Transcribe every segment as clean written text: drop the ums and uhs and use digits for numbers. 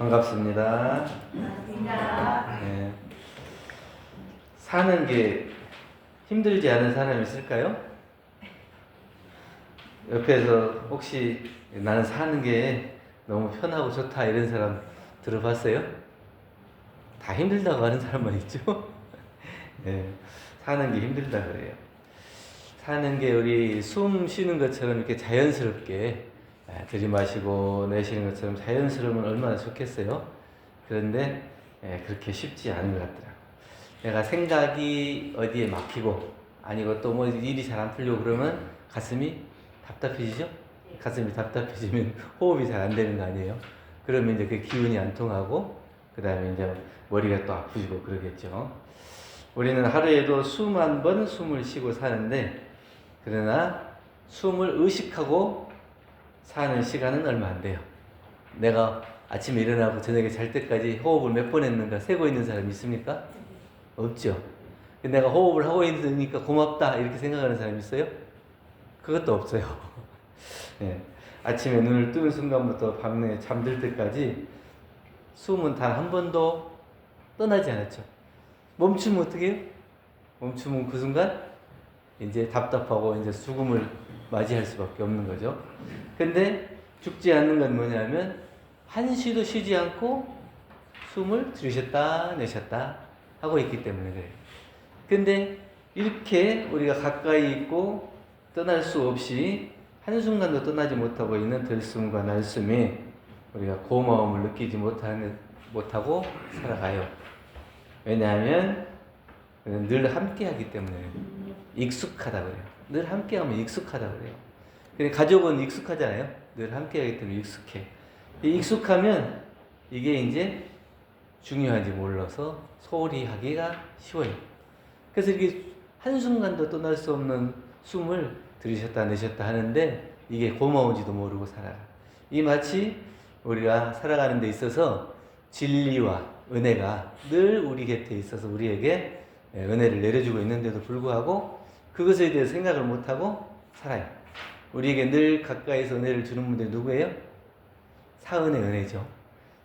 반갑습니다. 네. 사는 게 힘들지 않은 사람이 있을까요? 옆에서 혹시 나는 사는 게 너무 편하고 좋다 이런 사람 들어봤어요? 다 힘들다고 하는 사람만 있죠? 네. 사는 게 힘들다 그래요. 사는 게 우리 숨 쉬는 것처럼 이렇게 자연스럽게 들이마시고 내쉬는 것처럼 자연스러우면 얼마나 좋겠어요. 그런데 그렇게 쉽지 않은 것 같더라고요. 내가 생각이 어디에 막히고 아니고 또 뭐 일이 잘 안 풀리고 그러면 가슴이 답답해지죠? 가슴이 답답해지면 호흡이 잘 안 되는 거 아니에요? 그러면 이제 그 기운이 안 통하고 그 다음에 이제 머리가 또 아프시고 그러겠죠. 우리는 하루에도 수만 번 숨을 쉬고 사는데 그러나 숨을 의식하고 사는 시간은 얼마 안 돼요. 내가 아침에 일어나고 저녁에 잘 때까지 호흡을 몇 번 했는가 세고 있는 사람 있습니까? 없죠. 내가 호흡을 하고 있으니까 고맙다 이렇게 생각하는 사람 있어요? 그것도 없어요. 네. 아침에 눈을 뜨는 순간부터 밤에 잠들 때까지 숨은 단 한 번도 떠나지 않았죠. 멈추면 어떻게 해요? 멈추면 그 순간 이제 답답하고 이제 죽음을 맞이할 수밖에 없는 거죠. 근데 죽지 않는 건 뭐냐면 한시도 쉬지 않고 숨을 들이셨다 내셨다 하고 있기 때문에 그래요. 근데 이렇게 우리가 가까이 있고 떠날 수 없이 한순간도 떠나지 못하고 있는 들숨과 날숨이 우리가 고마움을 느끼지 못하고 살아가요. 왜냐하면 늘 함께 하기 때문에 익숙하다 그래요. 늘 함께 하면 익숙하다 그래요. 근데 가족은 익숙하잖아요. 늘 함께 하기 때문에 익숙해. 익숙하면 이게 이제 중요한지 몰라서 소홀히 하기가 쉬워요. 그래서 이게 한순간도 떠날 수 없는 숨을 들이셨다 내셨다 하는데 이게 고마운지도 모르고 살아가. 이 마치 우리가 살아가는 데 있어서 진리와 은혜가 늘 우리 곁에 있어서 우리에게 은혜를 내려주고 있는데도 불구하고 그것에 대해서 생각을 못하고 살아요. 우리에게 늘 가까이서 은혜를 주는 분들이 누구예요? 사은의 은혜죠.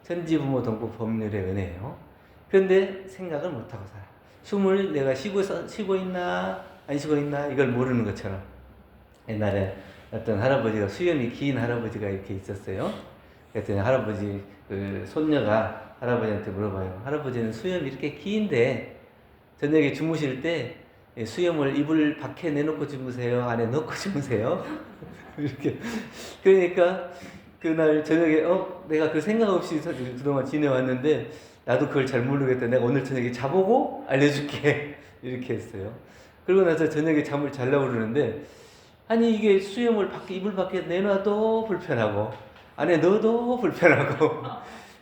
천지부모 동부 법률의 은혜예요. 그런데 생각을 못하고 살아요. 숨을 내가 쉬고 있나 안 쉬고 있나 이걸 모르는 것처럼. 옛날에 어떤 할아버지가 수염이 긴 할아버지가 이렇게 있었어요. 그랬더니 할아버지 그 손녀가 할아버지한테 물어봐요. 할아버지는 수염이 이렇게 긴데 저녁에 주무실 때 수염을 이불 밖에 내놓고 주무세요? 안에 넣고 주무세요? 이렇게. 그러니까 그날 저녁에 내가 그 생각 없이 그동안 지내왔는데 나도 그걸 잘 모르겠다. 내가 오늘 저녁에 자보고 알려줄게. 이렇게 했어요. 그러고 나서 저녁에 잠을 자려고 그러는데 아니 이게 수염을 이불 밖에 내놔도 불편하고 안에 넣어도 불편하고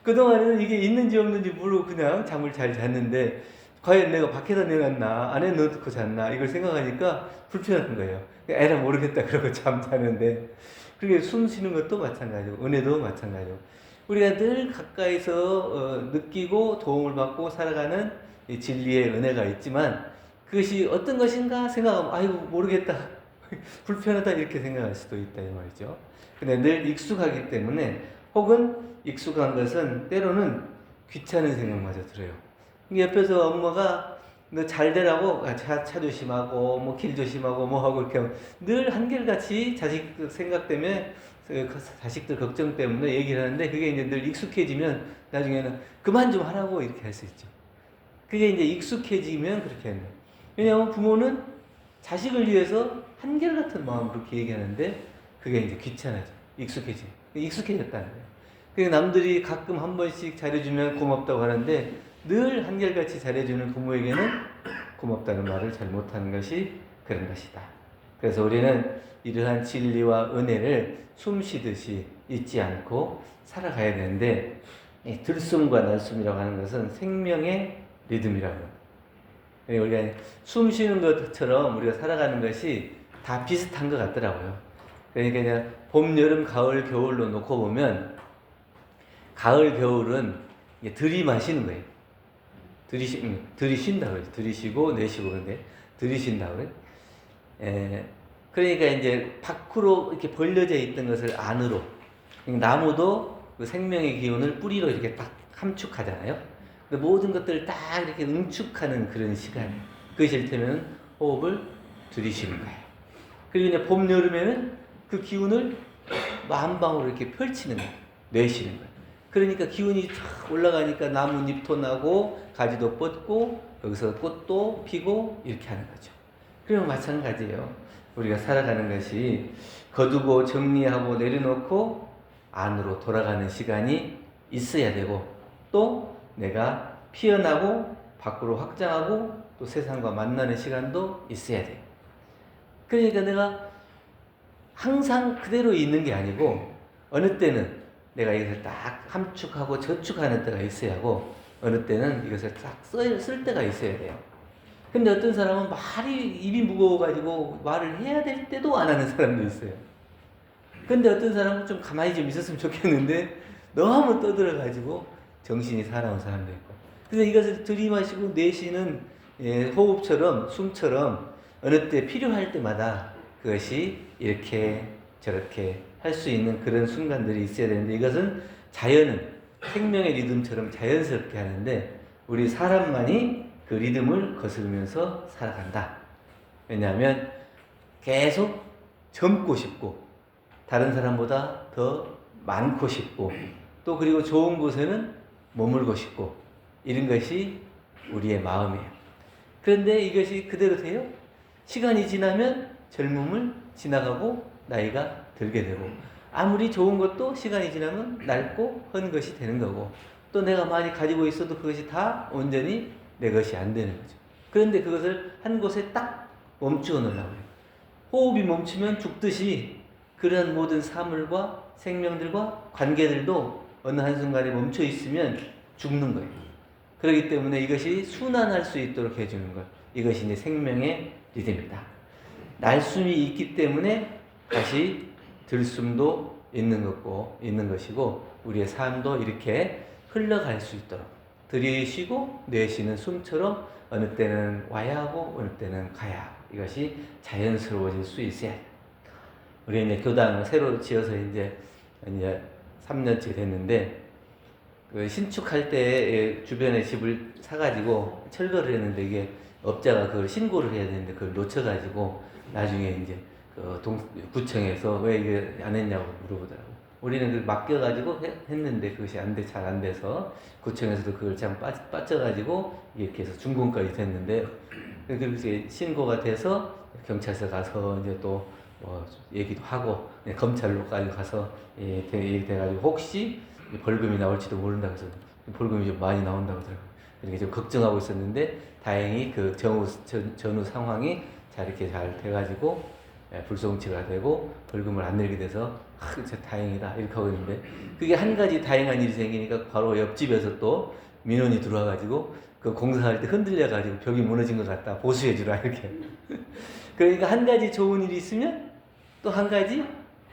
그동안에는 이게 있는지 없는지 모르고 그냥 잠을 잘 잤는데 과연 내가 밖에다 내놨나 안에 넣고 잤나 이걸 생각하니까 불편한 거예요. 에라 모르겠다 그러고 잠자는데 그게 숨 쉬는 것도 마찬가지고 은혜도 마찬가지고 우리가 늘 가까이서 느끼고 도움을 받고 살아가는 이 진리의 은혜가 있지만 그것이 어떤 것인가 생각하면 아이고 모르겠다 불편하다 이렇게 생각할 수도 있다 이 말이죠. 근데 늘 익숙하기 때문에 혹은 익숙한 것은 때로는 귀찮은 생각마저 들어요. 옆에서 엄마가 너 잘 되라고 차 조심하고 뭐 길 조심하고 뭐 하고 이렇게 늘 한결같이 자식 생각 때문에 자식들 걱정 때문에 얘기를 하는데 그게 이제 늘 익숙해지면 나중에는 그만 좀 하라고 이렇게 할 수 있죠. 그게 이제 익숙해지면 그렇게 하는 거예요. 왜냐하면 부모는 자식을 위해서 한결같은 마음으로 그렇게 얘기하는데 그게 이제 귀찮아져. 익숙해졌다는 거예요. 그러니까 남들이 가끔 한 번씩 잘해주면 고맙다고 하는데 늘 한결같이 잘해주는 부모에게는 고맙다는 말을 잘 못하는 것이 그런 것이다. 그래서 우리는 이러한 진리와 은혜를 숨 쉬듯이 잊지 않고 살아가야 되는데 이 들숨과 날숨이라고 하는 것은 생명의 리듬이라고 합니다. 우리가 숨 쉬는 것처럼 우리가 살아가는 것이 다 비슷한 것 같더라고요. 그러니까 그냥 봄, 여름, 가을, 겨울로 놓고 보면 가을, 겨울은 들이마시는 거예요. 들이쉰다 그러죠. 들이쉬고 내쉬고 그런데 들이쉰다 그래. 그러니까 이제 밖으로 이렇게 벌려져 있던 것을 안으로. 나무도 그 생명의 기운을 뿌리로 이렇게 딱 함축하잖아요. 근데 모든 것들을 딱 이렇게 응축하는 그런 시간. 그것이 이를테면 호흡을 들이쉬는 거예요. 그리고 이제 봄, 여름에는 그 기운을 한방으로 이렇게 펼치는 거예요. 내쉬는 거예요. 그러니까 기운이 쫙 올라가니까 나뭇잎도 나고 가지도 뻗고 여기서 꽃도 피고 이렇게 하는 거죠. 그리고 마찬가지예요. 우리가 살아가는 것이 거두고 정리하고 내려놓고 안으로 돌아가는 시간이 있어야 되고 또 내가 피어나고 밖으로 확장하고 또 세상과 만나는 시간도 있어야 돼요. 그러니까 내가 항상 그대로 있는 게 아니고 어느 때는 내가 이것을 딱 함축하고 저축하는 때가 있어야 하고 어느 때는 이것을 딱 쓸 때가 있어야 돼요. 근데 어떤 사람은 말이 입이 무거워가지고 말을 해야 될 때도 안 하는 사람도 있어요. 근데 어떤 사람은 좀 가만히 좀 있었으면 좋겠는데 너무 떠들어가지고 정신이 사나운 사람도 있고. 그래서 이것을 들이마시고 내쉬는 호흡처럼 숨처럼 어느 때 필요할 때마다 그것이 이렇게 저렇게 할 수 있는 그런 순간들이 있어야 되는데 이것은 자연은 생명의 리듬처럼 자연스럽게 하는데 우리 사람만이 그 리듬을 거스르면서 살아간다. 왜냐하면 계속 젊고 싶고 다른 사람보다 더 많고 싶고 또 그리고 좋은 곳에는 머물고 싶고 이런 것이 우리의 마음이에요. 그런데 이것이 그대로 돼요? 시간이 지나면 젊음을 지나가고 나이가 들게 되고 아무리 좋은 것도 시간이 지나면 낡고 헌 것이 되는 거고 또 내가 많이 가지고 있어도 그것이 다 온전히 내 것이 안 되는 거죠. 그런데 그것을 한 곳에 딱 멈추어 놓으려고 해요. 호흡이 멈추면 죽듯이 그런 모든 사물과 생명들과 관계들도 어느 한순간에 멈춰 있으면 죽는 거예요. 그렇기 때문에 이것이 순환할 수 있도록 해주는 것. 이것이 이제 생명의 리듬이다. 날숨이 있기 때문에 다시 들숨도 있는 것이고 우리의 삶도 이렇게 흘러갈 수 있도록 들이쉬고 내쉬는 숨처럼 어느 때는 와야 하고 어느 때는 가야 하고 이것이 자연스러워질 수 있어야 돼요. 우리 이제 교당을 새로 지어서 이제 3년째 됐는데 그 신축할 때 주변에 집을 사가지고 철거를 했는데 이게 업자가 그걸 신고를 해야 되는데 그걸 놓쳐가지고 나중에 이제 그 구청에서 왜 이게 안 했냐고 물어보더라고. 우리는 그 맡겨가지고 했는데 그것이 잘 안 돼서 구청에서도 그걸 참 빠져가지고 이렇게 해서 중공까지 됐는데 그렇게 신고가 돼서 경찰서 가서 이제 또 얘기도 하고 검찰로까지 가서 얘기돼가지고 혹시 벌금이 나올지도 모른다 그래서 벌금이 좀 많이 나온다고 하더라고요. 이렇게 좀 걱정하고 있었는데 다행히 그 전후 상황이 이렇게 잘 돼가지고 불송치가 되고 벌금을 안 내게 돼서 진짜 다행이다 이렇게 하고 있는데 그게 한 가지 다행한 일이 생기니까 바로 옆집에서 또 민원이 들어와가지고 그 공사할 때 흔들려가지고 벽이 무너진 것 같다 보수해주라 이렇게. 그러니까 한 가지 좋은 일이 있으면 또 한 가지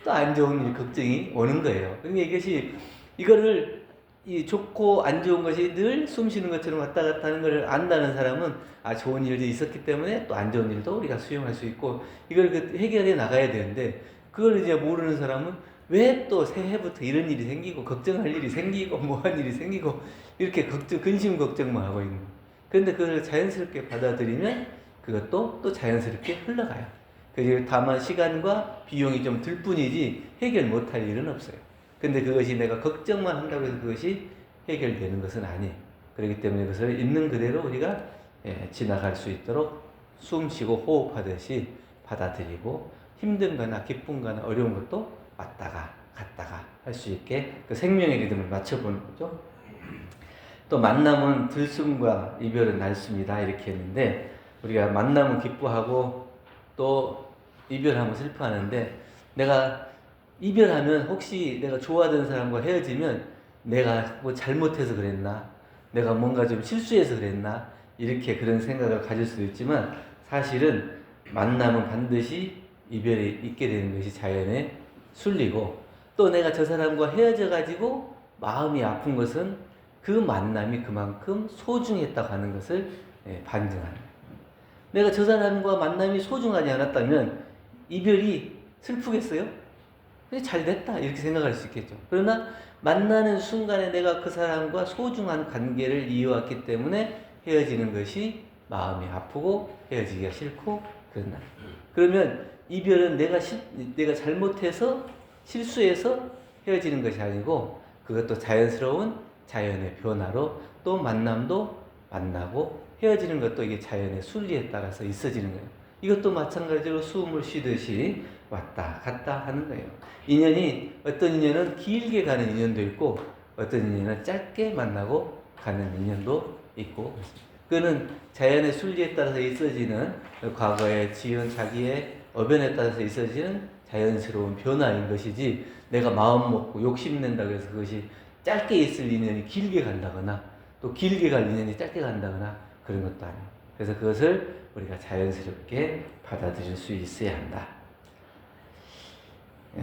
또 안 좋은 일 걱정이 오는 거예요. 그러니까 이것이 이거를 이 좋고 안 좋은 것이 늘 숨 쉬는 것처럼 왔다 갔다 하는 걸 안다는 사람은 좋은 일도 있었기 때문에 또 안 좋은 일도 우리가 수용할 수 있고 이걸 해결해 나가야 되는데 그걸 이제 모르는 사람은 왜 또 새해부터 이런 일이 생기고 걱정할 일이 생기고 뭐한 일이 생기고 이렇게 근심 걱정만 하고 있는 거예요. 그런데 그걸 자연스럽게 받아들이면 그것도 또 자연스럽게 흘러가요. 그리고 다만 시간과 비용이 좀 들 뿐이지 해결 못할 일은 없어요. 근데 그것이 내가 걱정만 한다고 해서 그것이 해결되는 것은 아니에요. 그렇기 때문에 그것을 있는 그대로 우리가 지나갈 수 있도록 숨 쉬고 호흡하듯이 받아들이고 힘든 거나 기쁜 거나 어려운 것도 왔다가 갔다가 할 수 있게 그 생명의 리듬을 맞춰보는 거죠. 또 만남은 들숨과 이별은 날숨이다 이렇게 했는데 우리가 만남은 기뻐하고 또 이별하면 슬퍼하는데 내가 이별하면 혹시 내가 좋아하던 사람과 헤어지면 내가 뭐 잘못해서 그랬나? 내가 뭔가 좀 실수해서 그랬나? 이렇게 그런 생각을 가질 수도 있지만 사실은 만남은 반드시 이별이 있게 되는 것이 자연의 순리고 또 내가 저 사람과 헤어져 가지고 마음이 아픈 것은 그 만남이 그만큼 소중했다고 하는 것을 반증하는 거예요. 내가 저 사람과 만남이 소중하지 않았다면 이별이 슬프겠어요? 근데 잘 됐다 이렇게 생각할 수 있겠죠. 그러나 만나는 순간에 내가 그 사람과 소중한 관계를 이어왔기 때문에 헤어지는 것이 마음이 아프고 헤어지기가 싫고 그런다. 그러면 이별은 내가 잘못해서 실수해서 헤어지는 것이 아니고 그것도 자연스러운 자연의 변화로 또 만남도 만나고 헤어지는 것도 이게 자연의 순리에 따라서 있어지는 거예요. 이것도 마찬가지로 숨을 쉬듯이 왔다 갔다 하는 거예요. 어떤 인연은 길게 가는 인연도 있고 어떤 인연은 짧게 만나고 가는 인연도 있고 그거는 자연의 순리에 따라서 있어지는 과거에 지은 자기의 어변에 따라서 있어지는 자연스러운 변화인 것이지 내가 마음 먹고 욕심낸다고 해서 그것이 짧게 있을 인연이 길게 간다거나 또 길게 갈 인연이 짧게 간다거나 그런 것도 아니에요. 그래서 그것을 우리가 자연스럽게 받아들일 수 있어야 한다.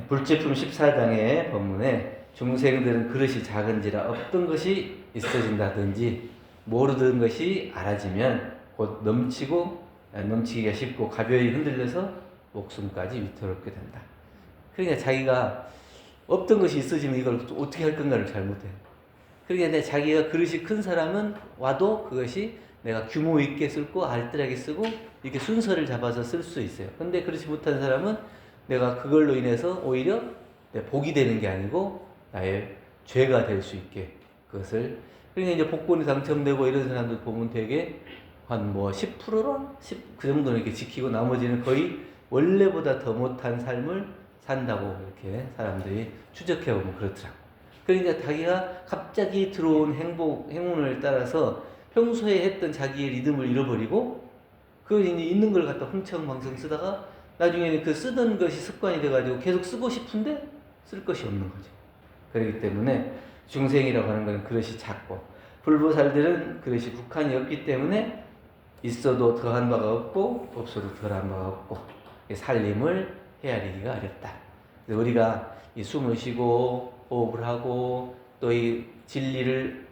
불제품 14장의 본문에 중생들은 그릇이 작은지라 없던 것이 있어진다든지 모르던 것이 알아지면 곧 넘치기가 쉽고 가벼이 흔들려서 목숨까지 위태롭게 된다. 그러니까 자기가 없던 것이 있어지면 이걸 어떻게 할 건가를 잘 못해요. 그러니까 자기가 그릇이 큰 사람은 와도 그것이 내가 규모 있게 쓰고 알뜰하게 쓰고 이렇게 순서를 잡아서 쓸 수 있어요. 근데 그렇지 못한 사람은 내가 그걸로 인해서 오히려 내 복이 되는 게 아니고 나의 죄가 될 수 있게 그것을 그러니까 이제 복권이 당첨되고 이런 사람들 보면 되게 한 뭐 10%로 그 정도는 이렇게 지키고 나머지는 거의 원래보다 더 못한 삶을 산다고 이렇게 사람들이 추적해보면 그렇더라고. 그러니까 자기가 갑자기 들어온 행운을 따라서 평소에 했던 자기의 리듬을 잃어버리고 그 있는 걸 갖다 흥청망청 쓰다가 나중에는 그 쓰던 것이 습관이 돼가지고 계속 쓰고 싶은데 쓸 것이 없는 거죠. 그렇기 때문에 중생이라고 하는 것은 그릇이 작고 불보살들은 그릇이 국한이 없기 때문에 있어도 더한 바가 없고 없어도 덜한 바가 없고 살림을 헤아리기가 어렵다. 우리가 이 숨을 쉬고 호흡을 하고 또 이 진리를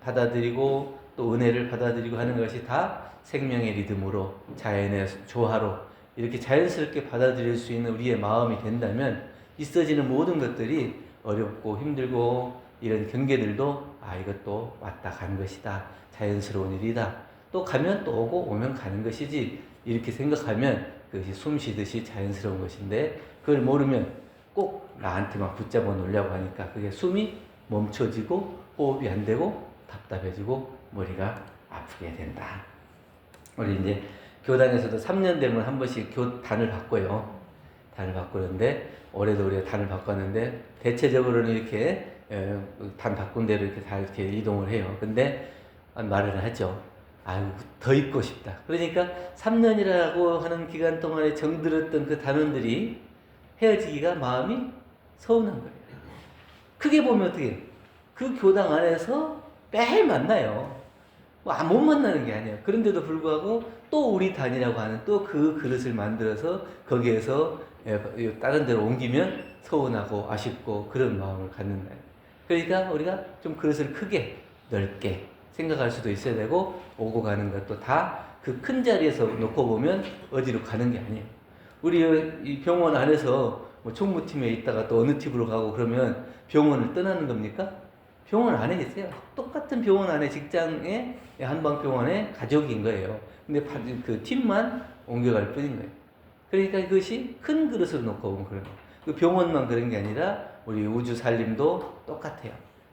받아들이고 또 은혜를 받아들이고 하는 것이 다 생명의 리듬으로 자연의 조화로 이렇게 자연스럽게 받아들일 수 있는 우리의 마음이 된다면 있어지는 모든 것들이 어렵고 힘들고 이런 경계들도 이것도 왔다 간 것이다. 자연스러운 일이다. 또 가면 또 오고 오면 가는 것이지 이렇게 생각하면 그것이 숨 쉬듯이 자연스러운 것인데 그걸 모르면 꼭 나한테 막 붙잡아 놓으려고 하니까 그게 숨이 멈춰지고 호흡이 안 되고 답답해지고 머리가 아프게 된다. 우리 이제 교단에서도 3년 되면 한 번씩 단을 바꿔요. 단을 바꾸는데 올해도 우리가 단을 바꿨는데 대체적으로는 이렇게 단 바꾼 대로 이렇게 다 이렇게 이동을 해요. 근데 말을 하죠. 더 있고 싶다. 그러니까 3년이라고 하는 기간 동안에 정들었던 그 단원들이 헤어지기가 마음이 서운한 거예요. 크게 보면 어떻게 해요? 그 교당 안에서 매일 만나요. 못 만나는 게 아니에요. 그런데도 불구하고 또 우리 단이라고 하는 또 그 그릇을 만들어서 거기에서 다른 데로 옮기면 서운하고 아쉽고 그런 마음을 갖는다. 그러니까 우리가 좀 그릇을 크게 넓게 생각할 수도 있어야 되고 오고 가는 것도 다 그 큰 자리에서 놓고 보면 어디로 가는 게 아니에요. 우리 이 병원 안에서 뭐 총무팀에 있다가 또 어느 팀으로 가고 그러면 병원을 떠나는 겁니까? 병원 안에 있어요. 똑같은 병원 안에 직장에 한방병원의 가족인 거예요. 근데 그 팀만 옮겨갈 뿐인 거예요. 그러니까 그것이 큰 그릇으로 놓고 보면 그런 거예요. 그 병원만 그런 게 아니라 우리 우주 살림도 똑같아요.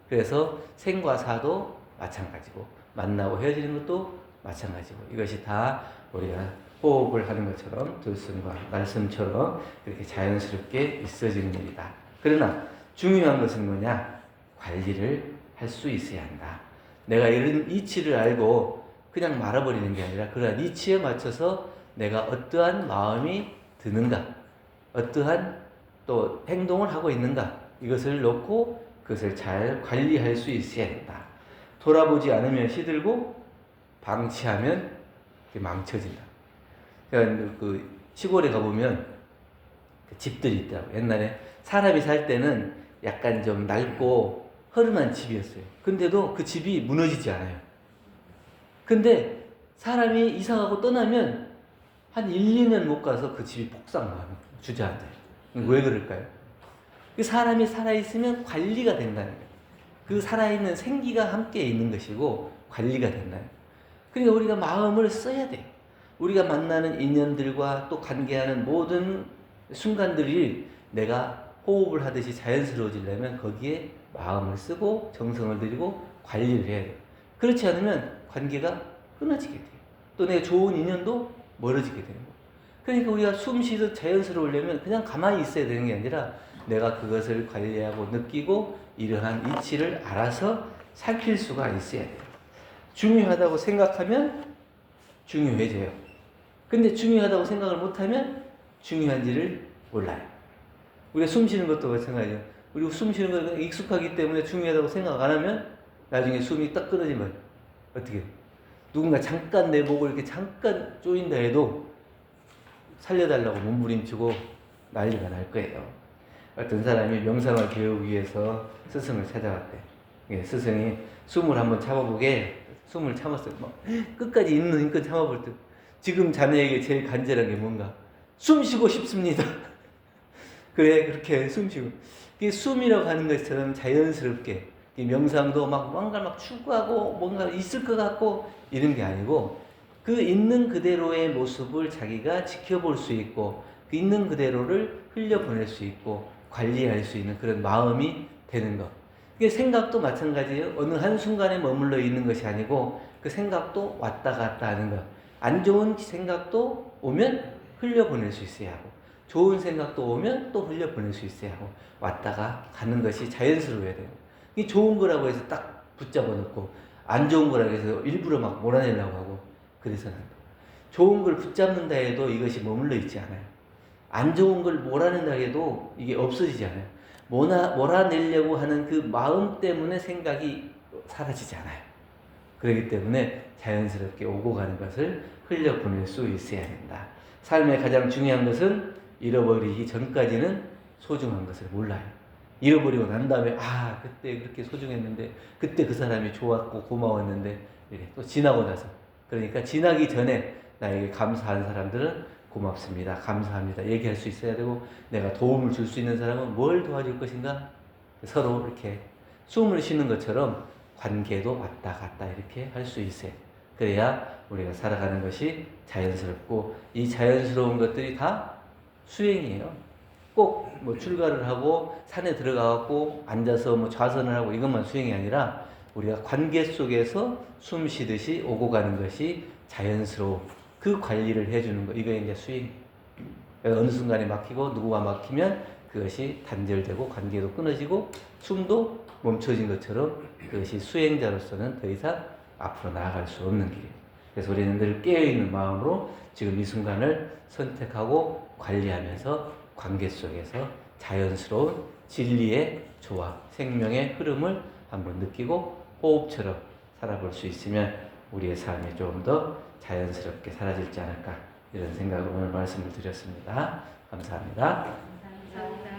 그래서 생과 사도 마찬가지고 만나고 헤어지는 것도 마찬가지고 이것이 다 우리가 호흡을 하는 것처럼 들숨과 말씀처럼 이렇게 자연스럽게 있어지는 일이다. 그러나 중요한 것은 뭐냐? 관리를 할 수 있어야 한다. 내가 이런 이치를 알고 그냥 말아버리는 게 아니라 그러한 이치에 맞춰서 내가 어떠한 마음이 드는가, 어떠한 또 행동을 하고 있는가 이것을 놓고 그것을 잘 관리할 수 있어야 된다. 돌아보지 않으면 시들고 방치하면 망쳐진다. 그러니까 그 시골에 가보면 그 집들이 있더라고요. 옛날에 사람이 살 때는 약간 좀 낡고 허름한 집이었어요. 근데도 그 집이 무너지지 않아요. 근데 사람이 이사가고 떠나면 한 1, 2년 못 가서 그 집이 폭삭 주저앉아요. 왜 그럴까요? 그 사람이 살아있으면 관리가 된다는 거예요. 그 살아있는 생기가 함께 있는 것이고 관리가 된다는 거예요. 그러니까 우리가 마음을 써야 돼요. 우리가 만나는 인연들과 또 관계하는 모든 순간들이 내가 호흡을 하듯이 자연스러워지려면 거기에 마음을 쓰고 정성을 들이고 관리를 해야 돼요. 그렇지 않으면 관계가 끊어지게 돼요. 또 내 좋은 인연도 멀어지게 되는 거예요. 그러니까 우리가 숨 쉬듯 자연스러우려면 그냥 가만히 있어야 되는 게 아니라 내가 그것을 관리하고 느끼고 이러한 이치를 알아서 살필 수가 있어야 돼요. 중요하다고 생각하면 중요해져요. 근데 중요하다고 생각을 못하면 중요한지를 몰라요. 우리가 숨 쉬는 것도 마찬가지예요. 우리가 숨 쉬는 거 익숙하기 때문에 중요하다고 생각 안 하면 나중에 숨이 딱 끊어지면 어떻게 해요? 누군가 잠깐 내 목을 이렇게 잠깐 조인다 해도 살려달라고 몸부림치고 난리가 날 거예요. 어떤 사람이 명상을 배우기 위해서 스승을 찾아갔대. 스승이 숨을 한번 참아보게 숨을 참았어요. 막 끝까지 있는 힘껏 참아볼 때 지금 자네에게 제일 간절한 게 뭔가? 숨 쉬고 싶습니다. 그래 그렇게 숨 쉬고 이게 숨이라고 하는 것처럼 자연스럽게 명상도 막 뭔가 막 추구하고 뭔가 있을 것 같고 이런 게 아니고 그 있는 그대로의 모습을 자기가 지켜볼 수 있고 그 있는 그대로를 흘려보낼 수 있고 관리할 수 있는 그런 마음이 되는 것. 그게 생각도 마찬가지예요. 어느 한순간에 머물러 있는 것이 아니고 그 생각도 왔다 갔다 하는 것. 안 좋은 생각도 오면 흘려보낼 수 있어야 하고 좋은 생각도 오면 또 흘려보낼 수 있어야 하고 왔다가 가는 것이 자연스러워야 돼요. 이 좋은 거라고 해서 딱 붙잡아 놓고 안 좋은 거라고 해서 일부러 막 몰아내려고 하고 그래서는 좋은 걸 붙잡는다 해도 이것이 머물러 있지 않아요. 안 좋은 걸 몰아낸다 해도 이게 없어지지 않아요. 몰아내려고 하는 그 마음 때문에 생각이 사라지지 않아요. 그렇기 때문에 자연스럽게 오고 가는 것을 흘려보낼 수 있어야 된다. 삶의 가장 중요한 것은 잃어버리기 전까지는 소중한 것을 몰라요. 잃어버리고 난 다음에 아 그때 그렇게 소중했는데 그때 그 사람이 좋았고 고마웠는데 이렇게 또 지나고 나서 그러니까 지나기 전에 나에게 감사한 사람들은 고맙습니다. 감사합니다. 얘기할 수 있어야 되고 내가 도움을 줄 수 있는 사람은 뭘 도와줄 것인가? 서로 이렇게 숨을 쉬는 것처럼 관계도 왔다 갔다 이렇게 할 수 있어요. 그래야 우리가 살아가는 것이 자연스럽고 이 자연스러운 것들이 다 수행이에요. 꼭 뭐 출가를 하고 산에 들어가고 앉아서 뭐 좌선을 하고 이것만 수행이 아니라 우리가 관계 속에서 숨 쉬듯이 오고 가는 것이 자연스러운 그 관리를 해주는 거 이거 이제 수행. 어느 순간에 막히고 누구와 막히면 그것이 단절되고 관계도 끊어지고 숨도 멈춰진 것처럼 그것이 수행자로서는 더 이상 앞으로 나아갈 수 없는 길이에요. 그래서 우리는 늘 깨어있는 마음으로 지금 이 순간을 선택하고 관리하면서 관계 속에서 자연스러운 진리의 조화, 생명의 흐름을 한번 느끼고 호흡처럼 살아볼 수 있으면 우리의 삶이 좀 더 자연스럽게 사라지지 않을까 이런 생각으로 오늘 말씀을 드렸습니다. 감사합니다. 감사합니다.